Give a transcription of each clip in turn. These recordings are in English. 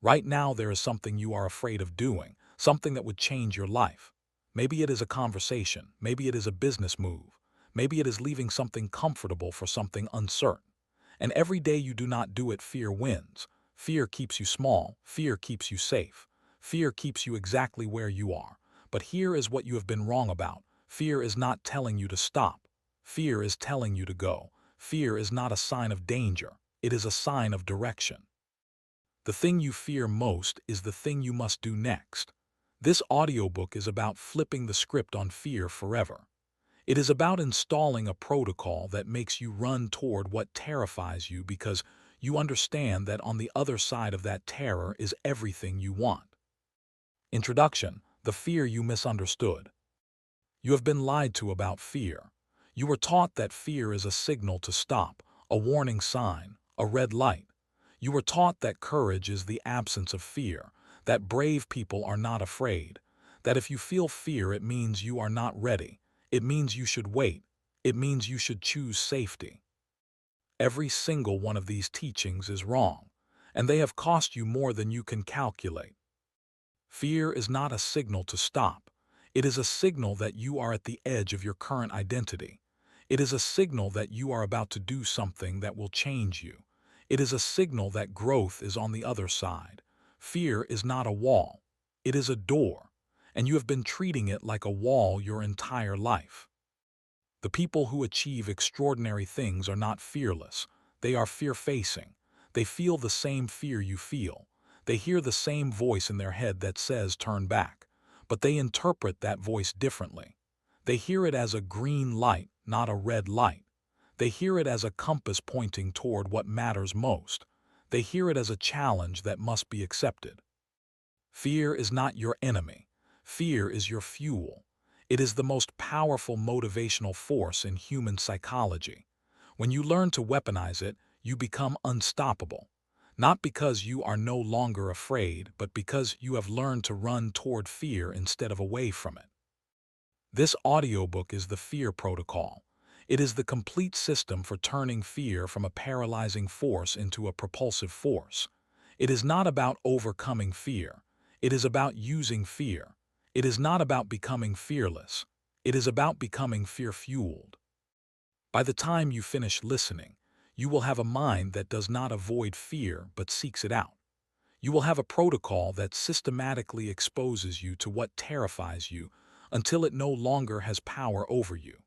Right now, there is something you are afraid of doing, something that would change your life. Maybe it is a conversation, maybe it is a business move, maybe it is leaving something comfortable for something uncertain. And every day you do not do it, fear wins. Fear keeps you small, fear keeps you safe, fear keeps you exactly where you are. But here is what you have been wrong about. Fear is not telling you to stop. Fear is telling you to go. Fear is not a sign of danger, it is a sign of direction. The thing you fear most is the thing you must do next. This audiobook is about flipping the script on fear forever. It is about installing a protocol that makes you run toward what terrifies you because you understand that on the other side of that terror is everything you want. Introduction: the fear you misunderstood. You have been lied to about fear. You were taught that fear is a signal to stop, a warning sign, a red light. You were taught that courage is the absence of fear, that brave people are not afraid, that if you feel fear it means you are not ready, it means you should wait, it means you should choose safety. Every single one of these teachings is wrong, and they have cost you more than you can calculate. Fear is not a signal to stop. It is a signal that you are at the edge of your current identity. It is a signal that you are about to do something that will change you. It is a signal that growth is on the other side. Fear is not a wall. It is a door, and you have been treating it like a wall your entire life. The people who achieve extraordinary things are not fearless. They are fear-facing. They feel the same fear you feel. They hear the same voice in their head that says turn back. But they interpret that voice differently. They hear it as a green light, not a red light. They hear it as a compass pointing toward what matters most. They hear it as a challenge that must be accepted. Fear is not your enemy. Fear is your fuel. It is the most powerful motivational force in human psychology. When you learn to weaponize it, you become unstoppable. Not because you are no longer afraid, but because you have learned to run toward fear instead of away from it. This audiobook is the Fear Protocol. It is the complete system for turning fear from a paralyzing force into a propulsive force. It is not about overcoming fear. It is about using fear. It is not about becoming fearless. It is about becoming fear-fueled. By the time you finish listening, you will have a mind that does not avoid fear but seeks it out. You will have a protocol that systematically exposes you to what terrifies you until it no longer has power over you.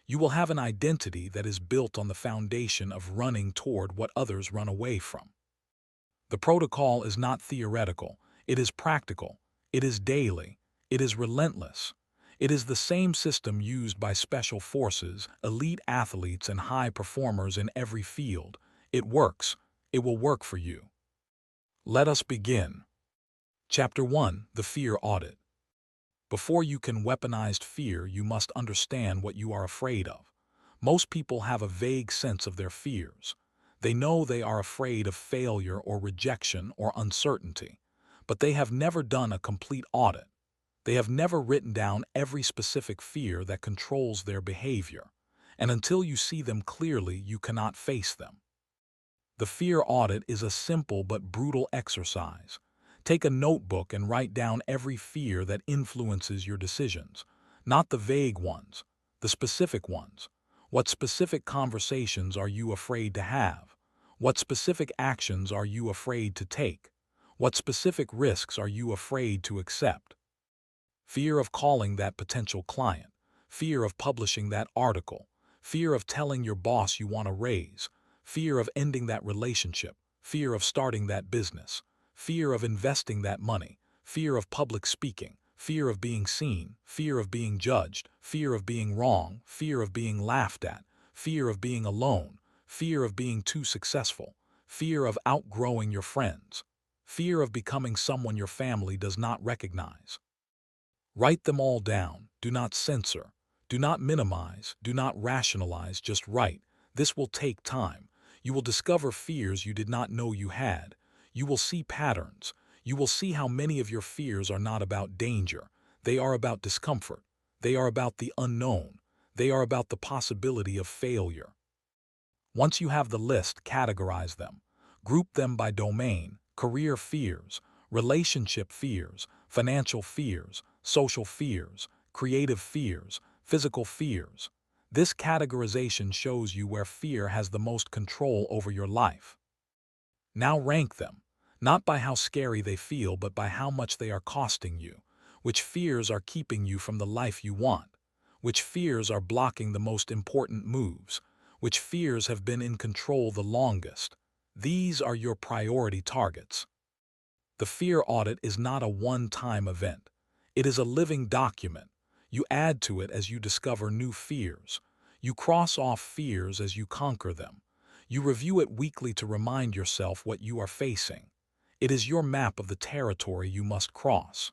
You will have an identity that is built on the foundation of running toward what others run away from. The protocol is not theoretical, it is practical, it is daily, it is relentless. It is the same system used by special forces, elite athletes, and high performers in every field. It works. It will work for you. Let us begin. Chapter 1: The Fear Audit. Before you can weaponize fear, you must understand what you are afraid of. Most people have a vague sense of their fears. They know they are afraid of failure or rejection or uncertainty, but they have never done a complete audit. They have never written down every specific fear that controls their behavior, and until you see them clearly, you cannot face them. The fear audit is a simple but brutal exercise. Take a notebook and write down every fear that influences your decisions, not the vague ones, the specific ones. What specific conversations are you afraid to have? What specific actions are you afraid to take? What specific risks are you afraid to accept? Fear of calling that potential client, fear of publishing that article, fear of telling your boss you want a raise, fear of ending that relationship, fear of starting that business, fear of investing that money, fear of public speaking, fear of being seen, fear of being judged, fear of being wrong, fear of being laughed at, fear of being alone, fear of being too successful, fear of outgrowing your friends, fear of becoming someone your family does not recognize. Write them all down. Do not censor. Do not minimize. Do not rationalize. Just write. This will take time. You will discover fears you did not know you had. You will see patterns. You will see how many of your fears are not about danger. They are about discomfort. They are about the unknown. They are about the possibility of failure. Once you have the list, categorize them. Group them by domain: career fears, relationship fears, financial fears, social fears, creative fears, physical fears. This categorization shows you where fear has the most control over your life. Now rank them, not by how scary they feel, but by how much they are costing you. Which fears are keeping you from the life you want? Which fears are blocking the most important moves? Which fears have been in control the longest? These are your priority targets. The fear audit is not a one-time event. It is a living document. You add to it as you discover new fears. You cross off fears as you conquer them. You review it weekly to remind yourself what you are facing. It is your map of the territory you must cross.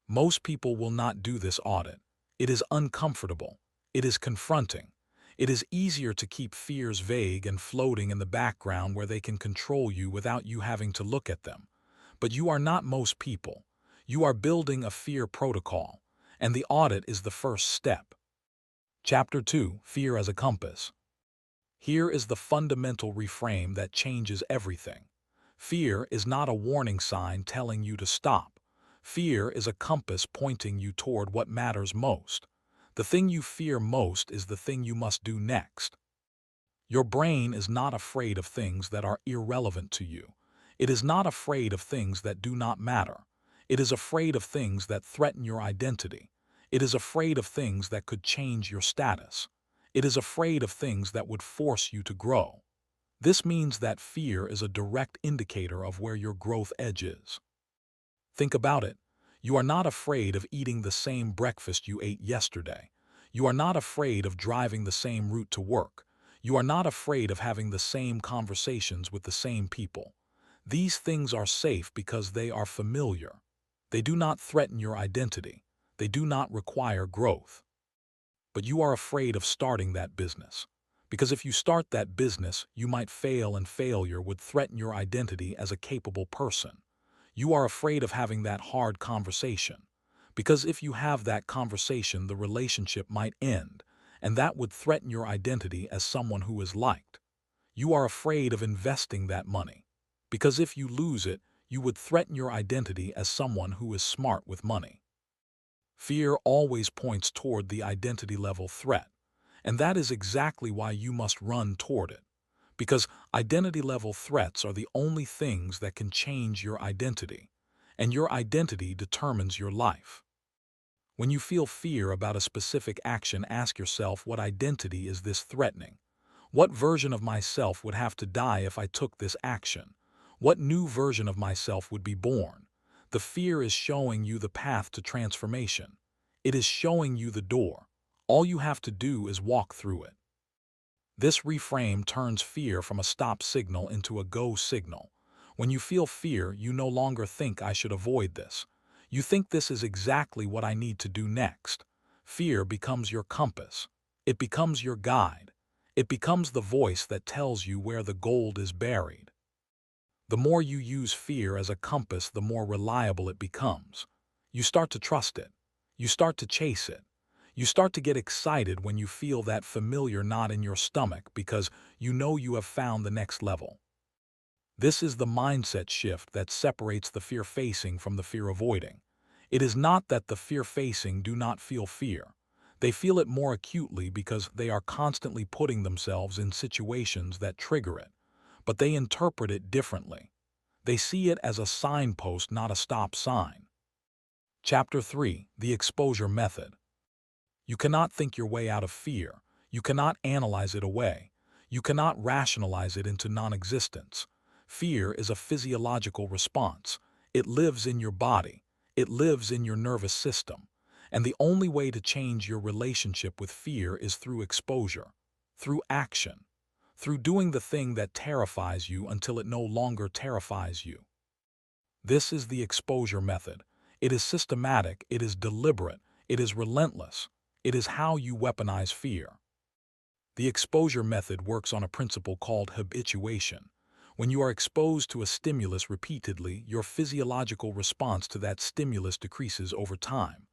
Most people will not do this audit. It is uncomfortable. It is confronting. It is easier to keep fears vague and floating in the background where they can control you without you having to look at them. But you are not most people. You are building a fear protocol, and the audit is the first step. Chapter 2: Fear as a Compass. Here is the fundamental reframe that changes everything. Fear is not a warning sign telling you to stop. Fear is a compass pointing you toward what matters most. The thing you fear most is the thing you must do next. Your brain is not afraid of things that are irrelevant to you. It is not afraid of things that do not matter. It is afraid of things that threaten your identity. It is afraid of things that could change your status. It is afraid of things that would force you to grow. This means that fear is a direct indicator of where your growth edge is. Think about it. You are not afraid of eating the same breakfast you ate yesterday. You are not afraid of driving the same route to work. You are not afraid of having the same conversations with the same people. These things are safe because they are familiar. They do not threaten your identity. They do not require growth. But you are afraid of starting that business. Because if you start that business, you might fail, and failure would threaten your identity as a capable person. You are afraid of having that hard conversation. Because if you have that conversation, the relationship might end, and that would threaten your identity as someone who is liked. You are afraid of investing that money. Because if you lose it, you would threaten your identity as someone who is smart with money. Fear always points toward the identity-level threat, and that is exactly why you must run toward it. Because identity-level threats are the only things that can change your identity, and your identity determines your life. When you feel fear about a specific action, ask yourself, what identity is this threatening? What version of myself would have to die if I took this action? What new version of myself would be born? The fear is showing you the path to transformation. It is showing you the door. All you have to do is walk through it. This reframe turns fear from a stop signal into a go signal. When you feel fear, you no longer think, I should avoid this. You think, this is exactly what I need to do next. Fear becomes your compass. It becomes your guide. It becomes the voice that tells you where the gold is buried. The more you use fear as a compass, the more reliable it becomes. You start to trust it. You start to chase it. You start to get excited when you feel that familiar knot in your stomach, because you know you have found the next level. This is the mindset shift that separates the fear-facing from the fear-avoiding. It is not that the fear-facing do not feel fear. They feel it more acutely because they are constantly putting themselves in situations that trigger it. But they interpret it differently. They see it as a signpost, not a stop sign. Chapter 3: The Exposure Method. You cannot think your way out of fear. You cannot analyze it away. You cannot rationalize it into non-existence. Fear is a physiological response. It lives in your body. It lives in your nervous system. And the only way to change your relationship with fear is through exposure, through action, through doing the thing that terrifies you until it no longer terrifies you. This is the exposure method. It is systematic, it is deliberate, it is relentless. It is how you weaponize fear. The exposure method works on a principle called habituation. When you are exposed to a stimulus repeatedly, your physiological response to that stimulus decreases over time.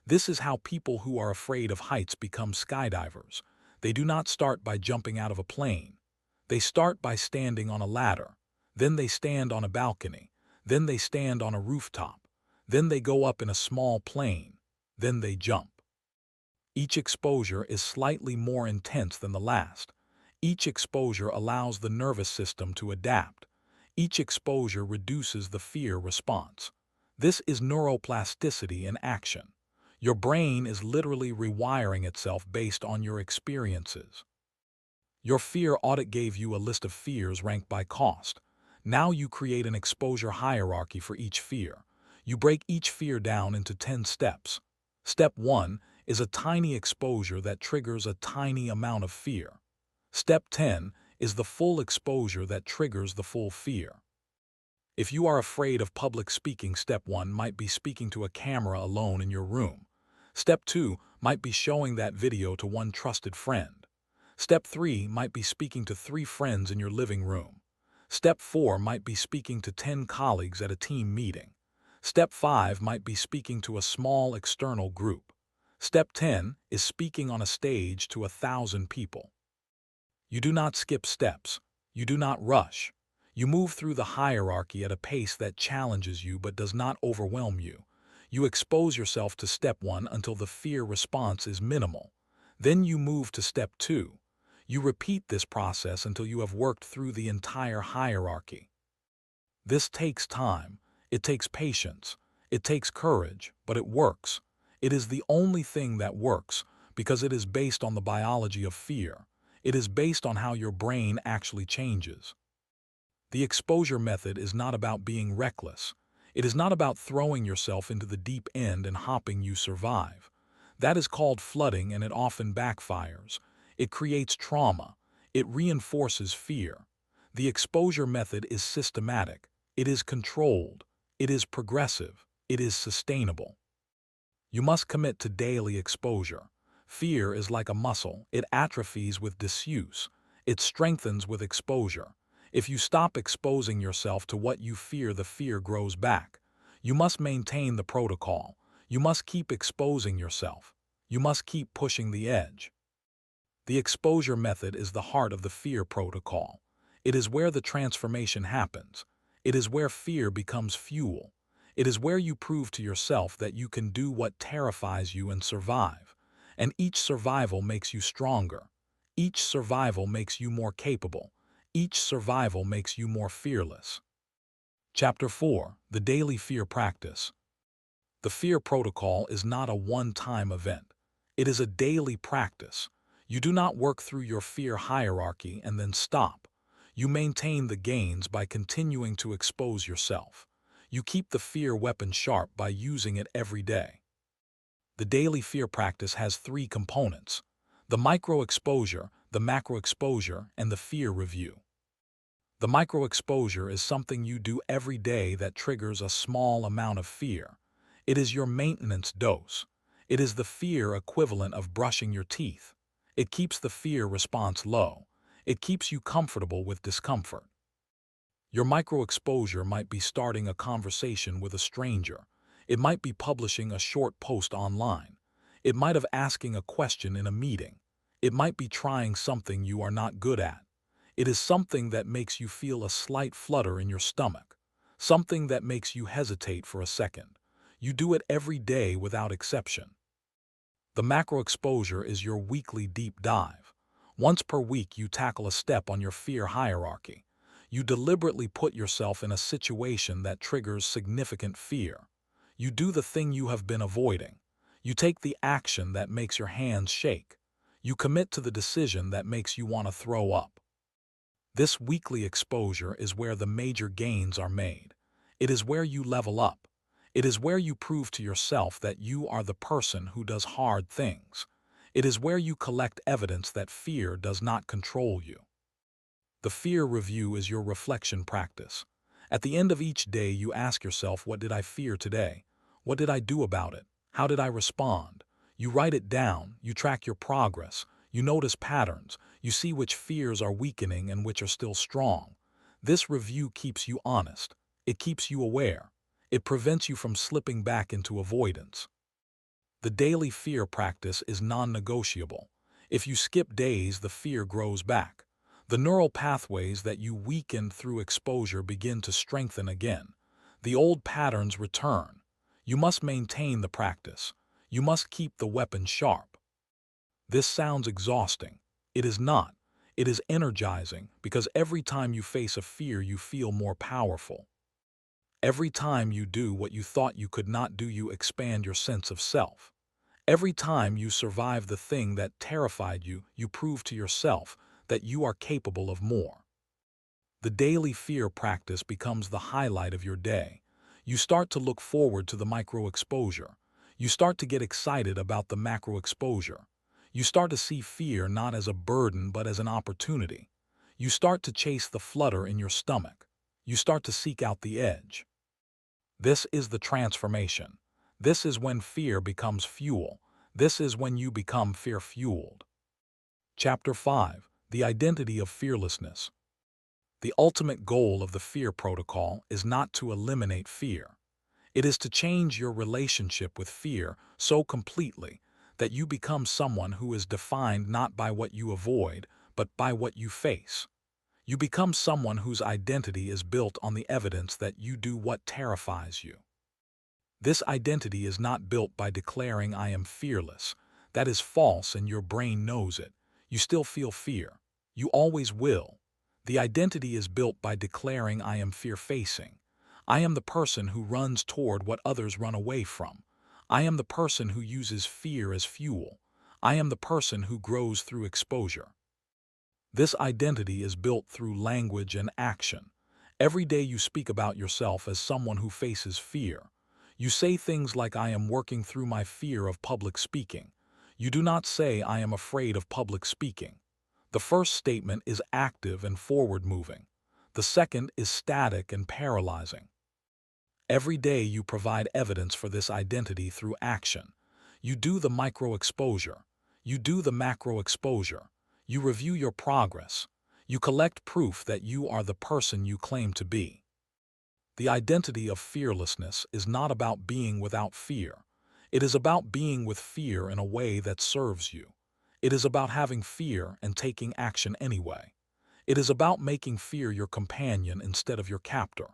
This is how people who are afraid of heights become skydivers. They do not start by jumping out of a plane. They start by standing on a ladder. Then they stand on a balcony. Then they stand on a rooftop. Then they go up in a small plane. Then they jump. Each exposure is slightly more intense than the last. Each exposure allows the nervous system to adapt. Each exposure reduces the fear response. This is neuroplasticity in action. Your brain is literally rewiring itself based on your experiences. Your fear audit gave you a list of fears ranked by cost. Now you create an exposure hierarchy for each fear. You break each fear down into 10 steps. Step 1 is a tiny exposure that triggers a tiny amount of fear. Step 10 is the full exposure that triggers the full fear. If you are afraid of public speaking, step 1 might be speaking to a camera alone in your room. Step 2 might be showing that video to one trusted friend. Step 3 might be speaking to 3 friends in your living room. Step 4 might be speaking to 10 colleagues at a team meeting. Step 5 might be speaking to a small external group. Step 10 is speaking on a stage to 1,000 people. You do not skip steps. You do not rush. You move through the hierarchy at a pace that challenges you but does not overwhelm you. You expose yourself to step 1 until the fear response is minimal. Then you move to step 2. You repeat this process until you have worked through the entire hierarchy. This takes time. It takes patience. It takes courage, but it works. It is the only thing that works because it is based on the biology of fear. It is based on how your brain actually changes. The exposure method is not about being reckless. It is not about throwing yourself into the deep end and hoping you survive. That is called flooding, and it often backfires. It creates trauma. It reinforces fear. The exposure method is systematic. It is controlled. It is progressive. It is sustainable. You must commit to daily exposure. Fear is like a muscle. It atrophies with disuse. It strengthens with exposure. If you stop exposing yourself to what you fear, the fear grows back. You must maintain the protocol. You must keep exposing yourself. You must keep pushing the edge. The exposure method is the heart of the fear protocol. It is where the transformation happens. It is where fear becomes fuel. It is where you prove to yourself that you can do what terrifies you and survive. And each survival makes you stronger. Each survival makes you more capable. Each survival makes you more fearless. Chapter 4: The Daily Fear Practice. The fear protocol is not a one-time event. It is a daily practice. You do not work through your fear hierarchy and then stop. You maintain the gains by continuing to expose yourself. You keep the fear weapon sharp by using it every day. The daily fear practice has 3 components: the micro-exposure, the macro-exposure, and the fear review. The micro-exposure is something you do every day that triggers a small amount of fear. It is your maintenance dose. It is the fear equivalent of brushing your teeth. It keeps the fear response low. It keeps you comfortable with discomfort. Your micro-exposure might be starting a conversation with a stranger. It might be publishing a short post online. It might be asking a question in a meeting. It might be trying something you are not good at. It is something that makes you feel a slight flutter in your stomach, something that makes you hesitate for a second. You do it every day without exception. The macro-exposure is your weekly deep dive. Once per week, you tackle a step on your fear hierarchy. You deliberately put yourself in a situation that triggers significant fear. You do the thing you have been avoiding. You take the action that makes your hands shake. You commit to the decision that makes you want to throw up. This weekly exposure is where the major gains are made. It is where you level up. It is where you prove to yourself that you are the person who does hard things. It is where you collect evidence that fear does not control you. The fear review is your reflection practice. At the end of each day, you ask yourself, what did I fear today? What did I do about it? How did I respond? You write it down, you track your progress, you notice patterns, you see which fears are weakening and which are still strong. This review keeps you honest. It keeps you aware. It prevents you from slipping back into avoidance. The daily fear practice is non-negotiable. If you skip days, the fear grows back. The neural pathways that you weakened through exposure begin to strengthen again. The old patterns return. You must maintain the practice. You must keep the weapon sharp. This sounds exhausting. It is not. It is energizing because every time you face a fear, you feel more powerful. Every time you do what you thought you could not do, you expand your sense of self. Every time you survive the thing that terrified you, you prove to yourself that you are capable of more. The daily fear practice becomes the highlight of your day. You start to look forward to the micro exposure. You start to get excited about the macro exposure. You start to see fear not as a burden but as an opportunity. You start to chase the flutter in your stomach. You start to seek out the edge. This is the transformation. This is when fear becomes fuel. This is when you become fear-fueled. Chapter 5. The Identity of Fearlessness. The ultimate goal of the fear protocol is not to eliminate fear. It is to change your relationship with fear so completely that you become someone who is defined not by what you avoid, but by what you face. You become someone whose identity is built on the evidence that you do what terrifies you. This identity is not built by declaring I am fearless. That is false and your brain knows it. You still feel fear. You always will. The identity is built by declaring I am fear-facing. I am the person who runs toward what others run away from. I am the person who uses fear as fuel. I am the person who grows through exposure. This identity is built through language and action. Every day you speak about yourself as someone who faces fear. You say things like I am working through my fear of public speaking. You do not say I am afraid of public speaking. The first statement is active and forward-moving. The second is static and paralyzing. Every day you provide evidence for this identity through action. You do the micro-exposure. You do the macro-exposure. You review your progress. You collect proof that you are the person you claim to be. The identity of fearlessness is not about being without fear. It is about being with fear in a way that serves you. It is about having fear and taking action anyway. It is about making fear your companion instead of your captor.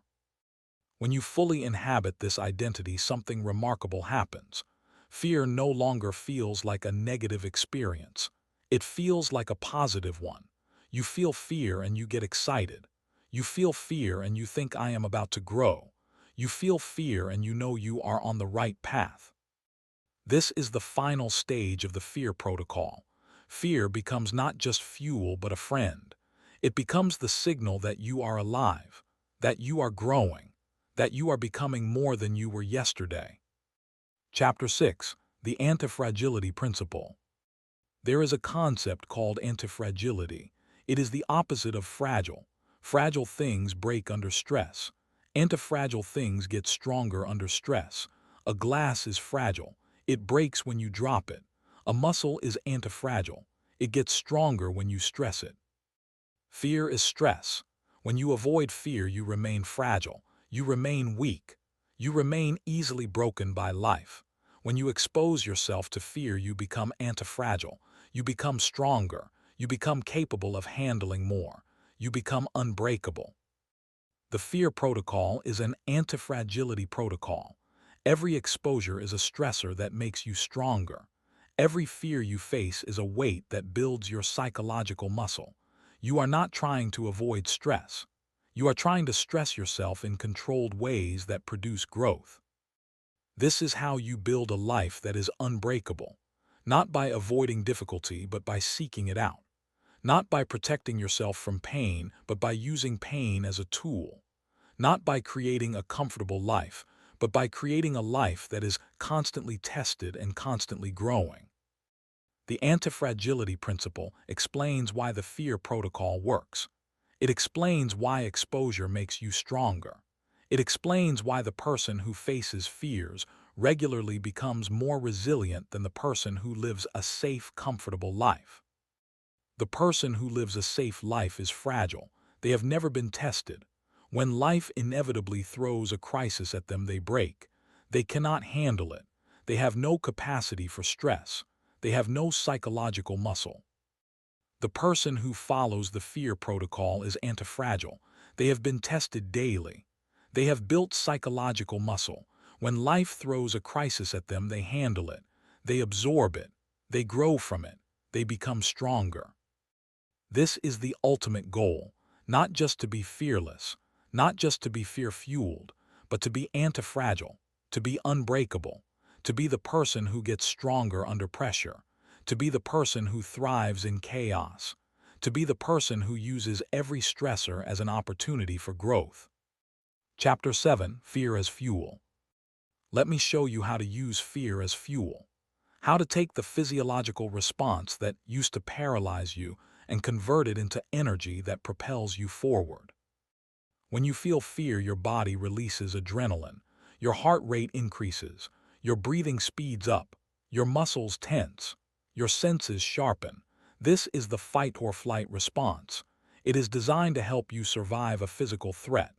When you fully inhabit this identity, something remarkable happens. Fear no longer feels like a negative experience. It feels like a positive one. You feel fear and you get excited. You feel fear and you think I am about to grow. You feel fear and you know you are on the right path. This is the final stage of the fear protocol. Fear becomes not just fuel but a friend. It becomes the signal that you are alive, that you are growing, that you are becoming more than you were yesterday. Chapter 6. The Antifragility Principle. There is a concept called antifragility. It is the opposite of fragile. Fragile things break under stress. Antifragile things get stronger under stress. A glass is fragile. It breaks when you drop it. A muscle is antifragile. It gets stronger when you stress it. Fear is stress. When you avoid fear, you remain fragile. You remain weak. You remain easily broken by life. When you expose yourself to fear, you become antifragile. You become stronger. You become capable of handling more. You become unbreakable. The fear protocol is an antifragility protocol. Every exposure is a stressor that makes you stronger. Every fear you face is a weight that builds your psychological muscle. You are not trying to avoid stress. You are trying to stress yourself in controlled ways that produce growth. This is how you build a life that is unbreakable, not by avoiding difficulty but by seeking it out. Not by protecting yourself from pain, but by using pain as a tool. Not by creating a comfortable life, but by creating a life that is constantly tested and constantly growing. The antifragility principle explains why the fear protocol works. It explains why exposure makes you stronger. It explains why the person who faces fears regularly becomes more resilient than the person who lives a safe, comfortable life. The person who lives a safe life is fragile. They have never been tested. When life inevitably throws a crisis at them, they break. They cannot handle it. They have no capacity for stress. They have no psychological muscle. The person who follows the fear protocol is antifragile. They have been tested daily. They have built psychological muscle. When life throws a crisis at them, they handle it. They absorb it. They grow from it. They become stronger. This is the ultimate goal, not just to be fearless, not just to be fear-fueled, but to be antifragile, to be unbreakable, to be the person who gets stronger under pressure, to be the person who thrives in chaos, to be the person who uses every stressor as an opportunity for growth. Chapter 7: Fear as Fuel. Let me show you how to use fear as fuel. How to take the physiological response that used to paralyze you and convert it into energy that propels you forward. When you feel fear, your body releases adrenaline, your heart rate increases, your breathing speeds up, your muscles tense, your senses sharpen. This is the fight or flight response. It is designed to help you survive a physical threat.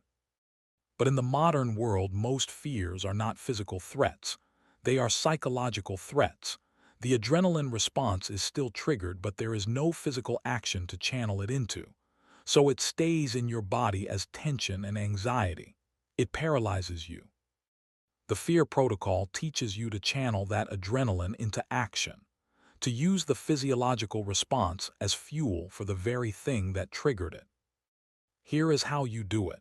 But in the modern world, most fears are not physical threats. They are psychological threats. The adrenaline response is still triggered, but there is no physical action to channel it into. So it stays in your body as tension and anxiety. It paralyzes you. The fear protocol teaches you to channel that adrenaline into action, to use the physiological response as fuel for the very thing that triggered it. Here is how you do it.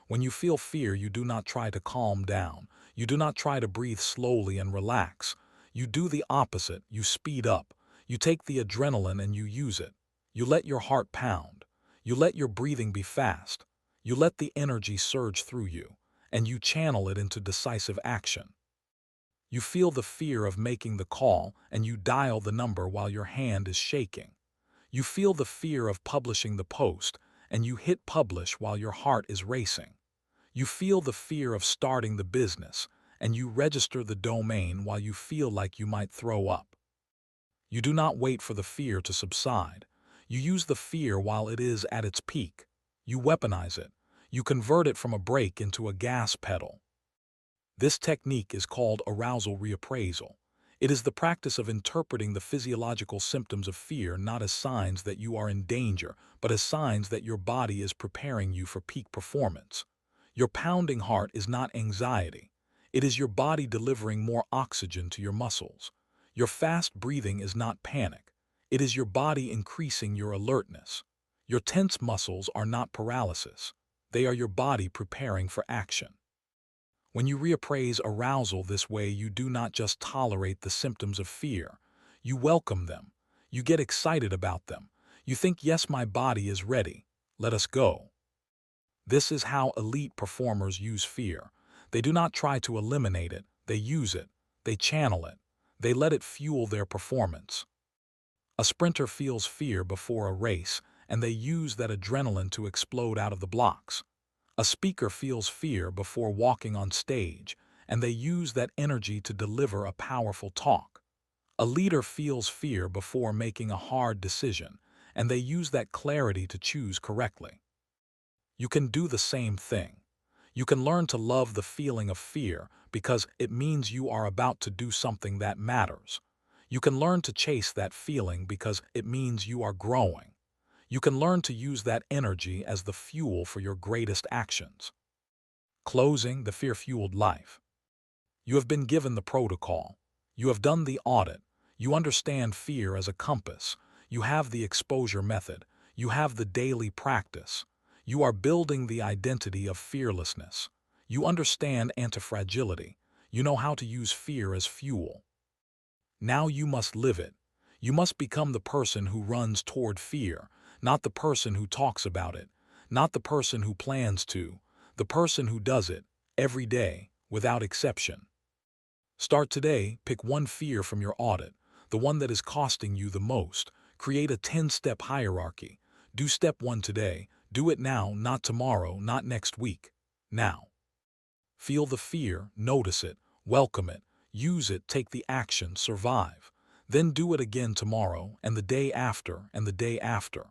When you feel fear, you do not try to calm down. You do not try to breathe slowly and relax. You do the opposite. You speed up. You take the adrenaline and you use it. You let your heart pound. You let your breathing be fast. You let the energy surge through you, and you channel it into decisive action. You feel the fear of making the call, and you dial the number while your hand is shaking. You feel the fear of publishing the post, and you hit publish while your heart is racing. You feel the fear of starting the business, and you register the domain while you feel like you might throw up. You do not wait for the fear to subside. You use the fear while it is at its peak. You weaponize it. You convert it from a brake into a gas pedal. This technique is called arousal reappraisal. It is the practice of interpreting the physiological symptoms of fear not as signs that you are in danger, but as signs that your body is preparing you for peak performance. Your pounding heart is not anxiety. It is your body delivering more oxygen to your muscles. Your fast breathing is not panic. It is your body increasing your alertness. Your tense muscles are not paralysis. They are your body preparing for action. When you reappraise arousal this way, you do not just tolerate the symptoms of fear. You welcome them. You get excited about them. You think, yes, my body is ready. Let us go. This is how elite performers use fear. They do not try to eliminate it. They use it. They channel it. They let it fuel their performance. A sprinter feels fear before a race, and they use that adrenaline to explode out of the blocks. A speaker feels fear before walking on stage, and they use that energy to deliver a powerful talk. A leader feels fear before making a hard decision, and they use that clarity to choose correctly. You can do the same thing. You can learn to love the feeling of fear because it means you are about to do something that matters. You can learn to chase that feeling because it means you are growing. You can learn to use that energy as the fuel for your greatest actions. Closing the fear-fueled life. You have been given the protocol. You have done the audit. You understand fear as a compass. You have the exposure method. You have the daily practice. You are building the identity of fearlessness. You understand antifragility. You know how to use fear as fuel. Now you must live it. You must become the person who runs toward fear, not the person who talks about it, not the person who plans to, the person who does it, every day, without exception. Start today, pick one fear from your audit, the one that is costing you the most. Create a 10-step hierarchy. Do step 1 today. Do it now, not tomorrow, not next week. Now. Feel the fear, notice it, welcome it, use it, take the action, survive. Then do it again tomorrow, and the day after, and the day after.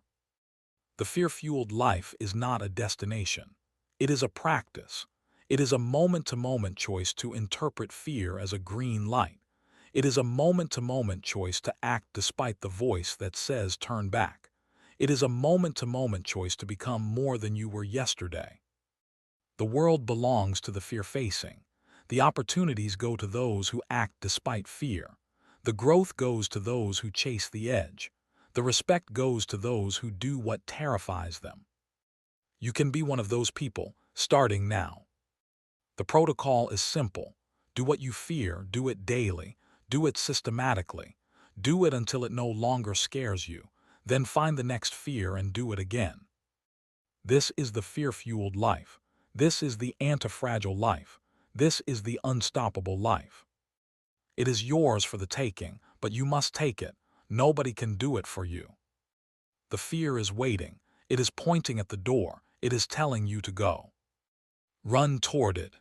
The fear-fueled life is not a destination. It is a practice. It is a moment-to-moment choice to interpret fear as a green light. It is a moment-to-moment choice to act despite the voice that says turn back. It is a moment-to-moment choice to become more than you were yesterday. The world belongs to the fear-facing. The opportunities go to those who act despite fear. The growth goes to those who chase the edge. The respect goes to those who do what terrifies them. You can be one of those people, starting now. The protocol is simple. Do what you fear, do it daily, do it systematically, do it until it no longer scares you, then find the next fear and do it again. This is the fear-fueled life. This is the anti-fragile life. This is the unstoppable life. It is yours for the taking, but you must take it. Nobody can do it for you. The fear is waiting. It is pointing at the door. It is telling you to go. Run toward it.